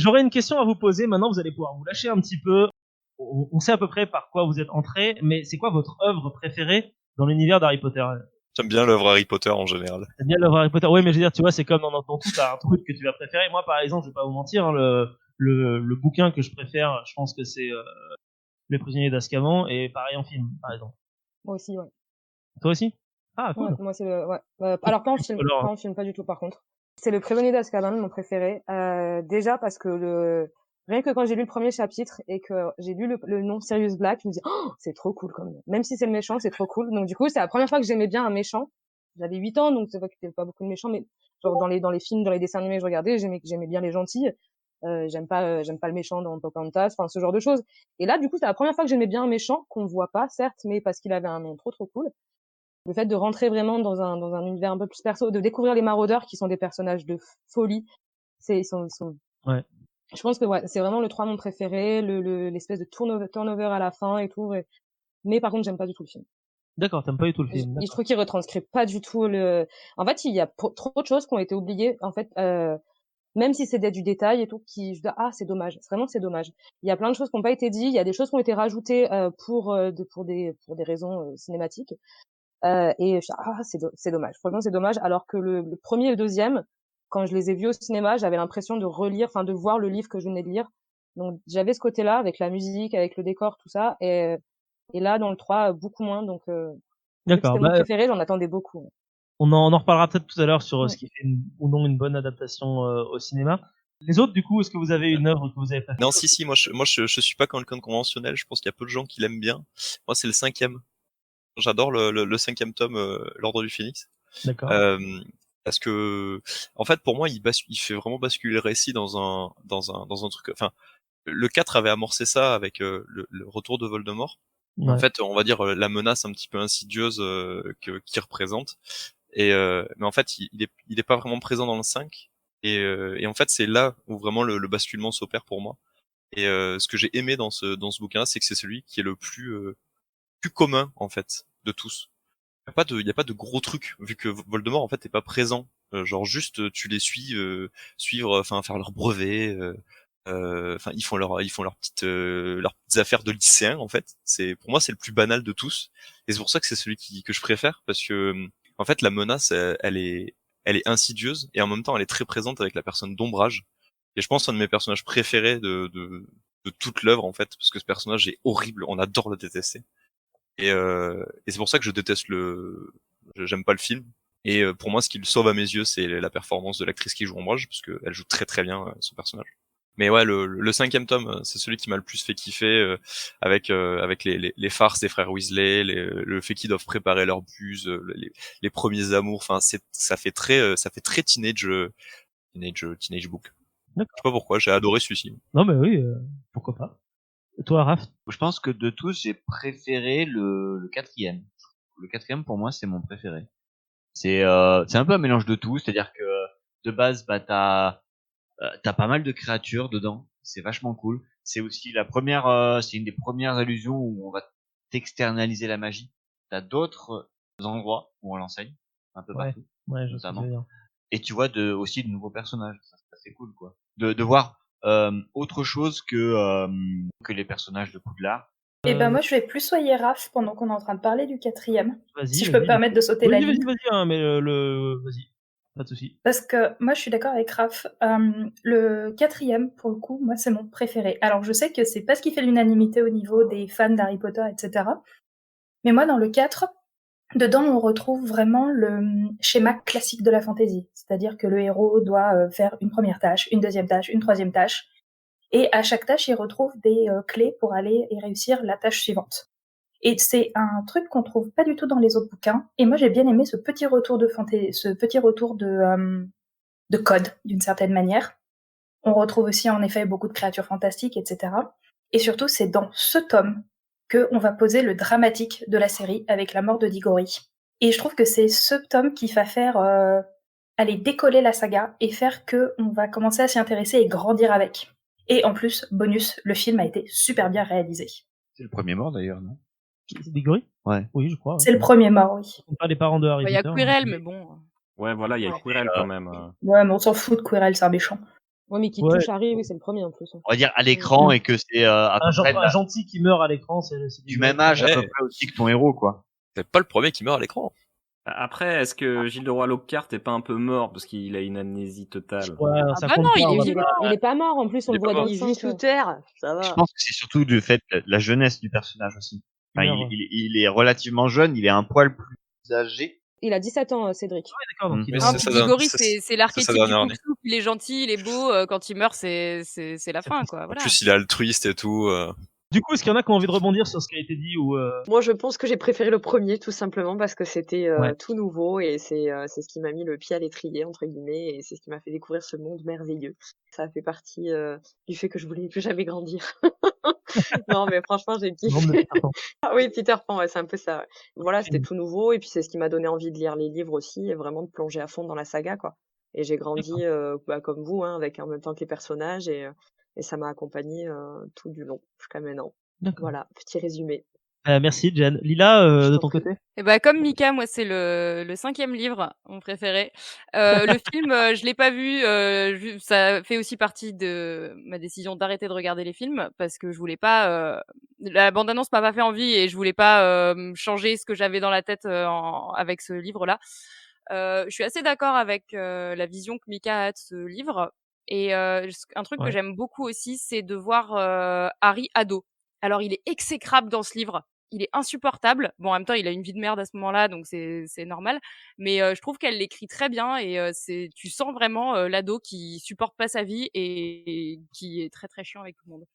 J'aurais une question à vous poser. Maintenant, vous allez pouvoir vous lâcher un petit peu. On sait à peu près par quoi vous êtes entré, mais c'est quoi votre œuvre préférée dans l'univers d'Harry Potter? J'aime bien l'œuvre Harry Potter en général. T'aimes bien l'œuvre Harry Potter? Oui, mais je veux dire, tu vois, c'est comme dans tout, t'as un truc que tu vas préférer. Moi, par exemple, je vais pas vous mentir, hein, le bouquin que je préfère, je pense que c'est Les Prisonniers d'Azkaban, et pareil en film, par exemple. Moi aussi, ouais. Toi aussi? Ah, cool. Ouais, moi, c'est ouais. Alors, pas en film. Alors, Pas en film, pas du tout, par contre. C'est Le Prisonnier d'Azkaban, mon préféré. Déjà parce que rien que quand j'ai lu le premier chapitre et que j'ai lu le nom Sirius Black, je me dis, oh, c'est trop cool, quand même. Même si c'est le méchant, c'est trop cool. Donc, du coup, c'est la première fois que j'aimais bien un méchant. J'avais 8 ans, donc c'est vrai qu'il y avait pas beaucoup de méchants, mais genre dans les films, dans les dessins animés que je regardais, j'aimais bien les gentils. J'aime pas le méchant dans Pocahontas, enfin, ce genre de choses. Et là, du coup, c'est la première fois que j'aimais bien un méchant qu'on voit pas, certes, mais parce qu'il avait un nom trop cool. Le fait de rentrer vraiment dans un univers un peu plus perso, de découvrir les maraudeurs qui sont des personnages de folie, ils sont ouais. Je pense que ouais, c'est vraiment le 3 mon préféré, l'espèce de turnover à la fin et tout. Mais par contre, j'aime pas du tout le film. D'accord, t'aimes pas du tout le film. Je trouve qu'il retranscrit pas du tout En fait, il y a trop de choses qui ont été oubliées. En fait, même si c'est du détail et tout, c'est dommage. Vraiment, c'est dommage. Il y a plein de choses qui n'ont pas été dites. Il y a des choses qui ont été rajoutées pour des raisons cinématiques. C'est dommage. Franchement, c'est dommage. Alors que le premier et le deuxième, quand je les ai vus au cinéma, j'avais l'impression de relire, enfin de voir le livre que je venais de lire. Donc j'avais ce côté-là avec la musique, avec le décor, tout ça. Et là, dans le 3, beaucoup moins. Donc d'accord. C'était mon préféré, j'en attendais beaucoup. On en reparlera peut-être tout à l'heure sur ce qui fait ou non une bonne adaptation au cinéma. Les autres, du coup, est-ce que vous avez une œuvre que vous avez préférée? Non, si, moi je suis pas quelqu'un de conventionnel. Je pense qu'il y a peu de gens qui l'aiment bien. Moi, c'est le 5e. J'adore le 5e tome, l'Ordre du Phénix. D'accord. Parce que, en fait, pour moi, il fait vraiment basculer le récit dans un truc. Enfin, le 4 avait amorcé ça avec le retour de Voldemort. Ouais. En fait, on va dire la menace un petit peu insidieuse qu'il représente. Mais en fait, il est pas vraiment présent dans le 5. Et en fait, c'est là où vraiment le basculement s'opère pour moi. Et ce que j'ai aimé dans ce bouquin, c'est que c'est celui qui est le plus commun en fait de tous. Il y a pas de gros trucs vu que Voldemort en fait est pas présent. Genre juste tu les suis suivre, enfin faire leur brevet. Enfin ils font leurs petites affaires de lycéens en fait. Pour moi c'est le plus banal de tous. Et c'est pour ça que c'est celui que je préfère parce que en fait la menace elle est insidieuse et en même temps elle est très présente avec la personne d'Ombrage. Et je pense un de mes personnages préférés de toute l'œuvre en fait parce que ce personnage est horrible. On adore le détester. Et c'est pour ça que j'aime pas le film. Et pour moi, ce qui le sauve à mes yeux, c'est la performance de l'actrice qui joue Ombrage, parce qu'elle joue très très bien son personnage. Mais ouais, le 5e tome, c'est celui qui m'a le plus fait kiffer, avec les farces des frères Weasley, le fait qu'ils doivent préparer leur buse, les premiers amours. Enfin, ça fait très teenage book. Je sais pas pourquoi, j'ai adoré celui-ci. Non, mais oui, pourquoi pas. Et toi, Raph? Je pense que de tous, j'ai préféré le 4e. Le 4e, pour moi, c'est mon préféré. C'est un peu un mélange de tout, c'est-à-dire que de base, bah t'as pas mal de créatures dedans, c'est vachement cool. C'est aussi c'est une des premières allusions où on va t'externaliser la magie. T'as d'autres endroits où on l'enseigne, un peu partout, notamment. Et tu vois aussi de nouveaux personnages, ça c'est assez cool quoi. De voir autre chose que les personnages de Poudlard. Et ben moi je vais plus soigner Raph pendant qu'on est en train de parler du 4e. Si je vas-y. peux me permettre de sauter la ligne. Vas-y, mais vas-y, pas de souci. Parce que moi je suis d'accord avec Raph. Le 4e, pour le coup, moi c'est mon préféré. Alors je sais que c'est pas ce qui fait l'unanimité au niveau des fans d'Harry Potter, etc. Mais moi dans le 4, dedans on retrouve vraiment le schéma classique de la fantasy. C'est-à-dire que le héros doit faire une première tâche, une deuxième tâche, une troisième tâche. Et à chaque tâche, il retrouve des clés pour aller et réussir la tâche suivante. Et c'est un truc qu'on trouve pas du tout dans les autres bouquins. Et moi, j'ai bien aimé ce petit retour de code, d'une certaine manière. On retrouve aussi, en effet, beaucoup de créatures fantastiques, etc. Et surtout, c'est dans ce tome qu'on va poser le dramatique de la série avec la mort de Diggory. Et je trouve que c'est ce tome qui va faire aller décoller la saga et faire qu'on va commencer à s'y intéresser et grandir avec. Et en plus, bonus, le film a été super bien réalisé. C'est le premier mort d'ailleurs, non? C'est Diggory? Ouais. Oui, je crois. C'est le premier mort, oui. Ce sont pas les parents de Harry Potter. Il y a Quirrell, mais bon. Ouais, voilà, il y a Quirrell quand même. Ouais, mais on s'en fout de Quirrell, c'est un méchant. Ouais, mais qui Ouais. touche Harry, oui, c'est le premier en plus. On va dire à l'écran et que c'est à peu près Un gentil qui meurt à l'écran, c'est du même âge à Ouais. peu près aussi que ton héros, quoi. C'est pas le premier qui meurt à l'écran. Après, est-ce que Gilles de Roy Lockhart est pas un peu mort parce qu'il a une amnésie totale? Ouais, Ah ça bah compte non, pas, il on est va vivant. pas- Il est pas mort en plus, on Il le est voit pas dans mort. le Il vit 5. sous terre, ça va. Je pense que c'est surtout du fait de la jeunesse du personnage aussi. Enfin, Ouais. il est relativement jeune, il est un poil plus âgé. Il a 17 ans, Cédric. D'accord, donc il Mais est Ah, c'est ça, Grigori, c'est c'est l'archétype sa du dernière année. coucou, il est gentil, il est beau, quand il meurt, c'est la fin, quoi. En Voilà. plus, il est altruiste et tout. Du coup, est-ce qu'il y en a qui ont envie de rebondir sur ce qui a été dit ou Moi, je pense que j'ai préféré le premier, tout simplement, parce que c'était Ouais. tout nouveau et c'est ce qui m'a mis le pied à l'étrier, entre guillemets, et c'est ce qui m'a fait découvrir ce monde merveilleux. Ça a fait partie du fait que je voulais plus jamais grandir. Non, mais franchement, j'ai Non, mais kiffé. attends. Ah oui, Peter Pan, ouais, c'est un peu ça. Ouais. Voilà, c'était tout nouveau et puis c'est ce qui m'a donné envie de lire les livres aussi et vraiment de plonger à fond dans la saga, quoi. Et j'ai grandi comme vous, hein, avec en même temps que les personnages et ça m'a accompagné tout du long jusqu'à maintenant. D'accord. Voilà, petit résumé. Merci, Jen. Lila, Je de t'en ton prie. côté? Et bah comme Mika, moi c'est le 5e livre, mon préféré. Le film, je l'ai pas vu. Ça fait aussi partie de ma décision d'arrêter de regarder les films parce que je voulais pas. La bande-annonce m'a pas fait envie et je voulais pas changer ce que j'avais dans la tête avec ce livre-là. Je suis assez d'accord avec la vision que Mika a de ce livre. Et un truc que Ouais. j'aime beaucoup aussi, c'est de voir Harry ado. Alors il est exécrable dans ce livre. Il est insupportable. Bon, en même temps, il a une vie de merde à ce moment-là, donc c'est normal. Mais je trouve qu'elle l'écrit très bien et tu sens vraiment l'ado qui supporte pas sa vie et qui est très très chiant avec tout le monde.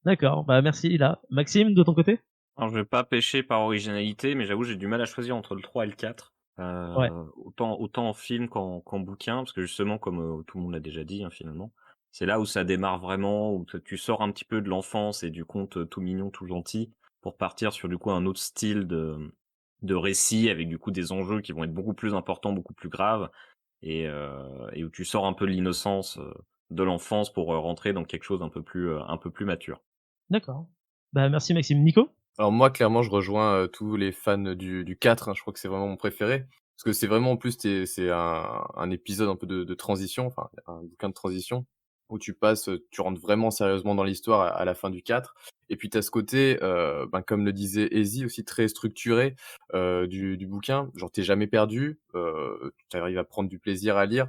D'accord. Bah merci, Lila. Maxime, de ton côté? Alors, je vais pas pêcher par originalité, mais j'avoue, j'ai du mal à choisir entre le 3 et le 4. Ouais. Autant en film qu'en bouquin, parce que justement, comme tout le monde l'a déjà dit, hein, finalement, c'est là où ça démarre vraiment, où tu sors un petit peu de l'enfance et du conte tout mignon, tout gentil, pour partir sur du coup un autre style de récit avec du coup des enjeux qui vont être beaucoup plus importants, beaucoup plus graves, et où tu sors un peu de l'innocence de l'enfance pour rentrer dans quelque chose un peu plus mature. D'accord. Bah merci, Maxime. Nico? Alors moi, clairement, je rejoins tous les fans du 4, hein, je crois que c'est vraiment mon préféré. Parce que c'est vraiment, en plus, c'est un épisode un peu de transition, enfin, un bouquin de transition, où tu rentres vraiment sérieusement dans l'histoire à la fin du 4. Et puis t'as ce côté, comme le disait Easy, aussi très structuré du bouquin. Genre, t'es jamais perdu, tu arrives à prendre du plaisir à lire.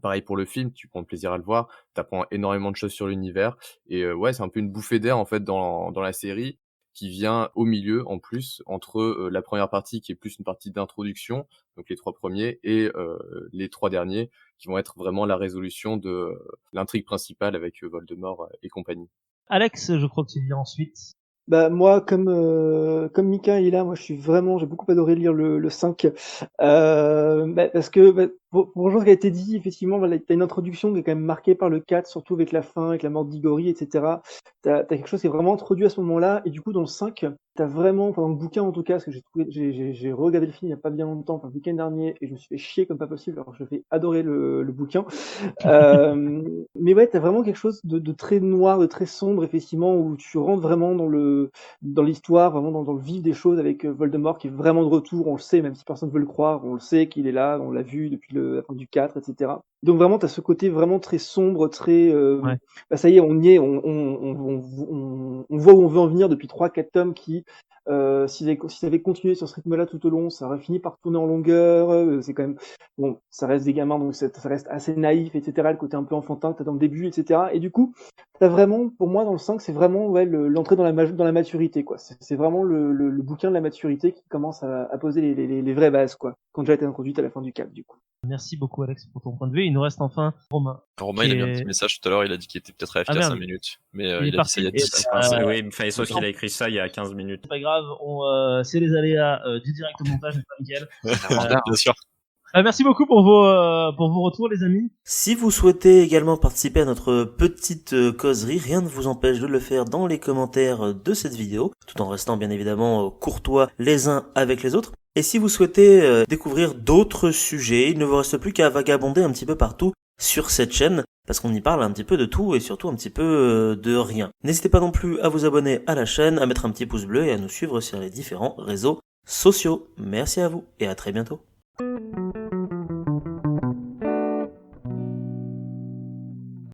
Pareil pour le film, tu prends le plaisir à le voir, t'apprends énormément de choses sur l'univers. Et ouais, c'est un peu une bouffée d'air, en fait, dans la série, qui vient au milieu, en plus, entre la première partie, qui est plus une partie d'introduction, donc les 3 premiers, et les 3 derniers, qui vont être vraiment la résolution de l'intrigue principale avec Voldemort et compagnie. Alex, je crois que tu viens ensuite. Bah moi comme Mika et là, moi j'ai beaucoup adoré lire le 5 parce que pour rejoindre ce qui a été dit, effectivement, voilà, t'as une introduction qui est quand même marquée par le 4, surtout avec la fin, avec la mort d'Igori, etc. T'as quelque chose qui est vraiment introduit à ce moment-là, et du coup dans le 5, t'as vraiment, enfin dans le bouquin en tout cas, parce que j'ai regardé le film il y a pas bien longtemps, enfin le week-end dernier, et je me suis fait chier comme pas possible, alors je vais adorer le bouquin. Mais ouais, t'as vraiment quelque chose de très noir, de très sombre, effectivement, où tu rentres vraiment dans l'histoire, vraiment dans le vif des choses avec Voldemort qui est vraiment de retour, on le sait, même si personne ne veut le croire, on le sait qu'il est là, on l'a vu depuis la fin du 4, etc. Donc vraiment, t'as ce côté vraiment très sombre, très... Ouais. Bah ça y est, on y est, on voit où on veut en venir depuis 3-4 tomes qui... s'ils avaient continué sur ce rythme-là tout au long, ça aurait fini par tourner en longueur. C'est quand même bon, ça reste des gamins, donc ça reste assez naïf, etc. Le côté un peu enfantin que t'as dans le début, etc. Et du coup, t'as vraiment, pour moi, dans le 5, c'est vraiment l'entrée dans la maturité, quoi. C'est vraiment le bouquin de la maturité qui commence à poser les vraies bases, quoi. Quand déjà été introduite à la fin du 4, du coup. Merci beaucoup, Alex, pour ton point de vue. Il nous reste enfin Romain. Romain, il a mis un petit message tout à l'heure, il a dit qu'il était peut-être AFK Ah, merde. 5 minutes. Mais Il est il a dit parti. ça il y a Et 10. Oui, sauf qu'il a écrit ça il y a 15 minutes. C'est pas grave, c'est les aléas du direct au montage, n'est-ce pas, Mickaël? Bien sûr. Merci beaucoup pour vos retours, les amis. Si vous souhaitez également participer à notre petite causerie, rien ne vous empêche de le faire dans les commentaires de cette vidéo, tout en restant bien évidemment courtois les uns avec les autres. Et si vous souhaitez découvrir d'autres sujets, il ne vous reste plus qu'à vagabonder un petit peu partout sur cette chaîne, parce qu'on y parle un petit peu de tout et surtout un petit peu de rien. N'hésitez pas non plus à vous abonner à la chaîne, à mettre un petit pouce bleu et à nous suivre sur les différents réseaux sociaux. Merci à vous et à très bientôt.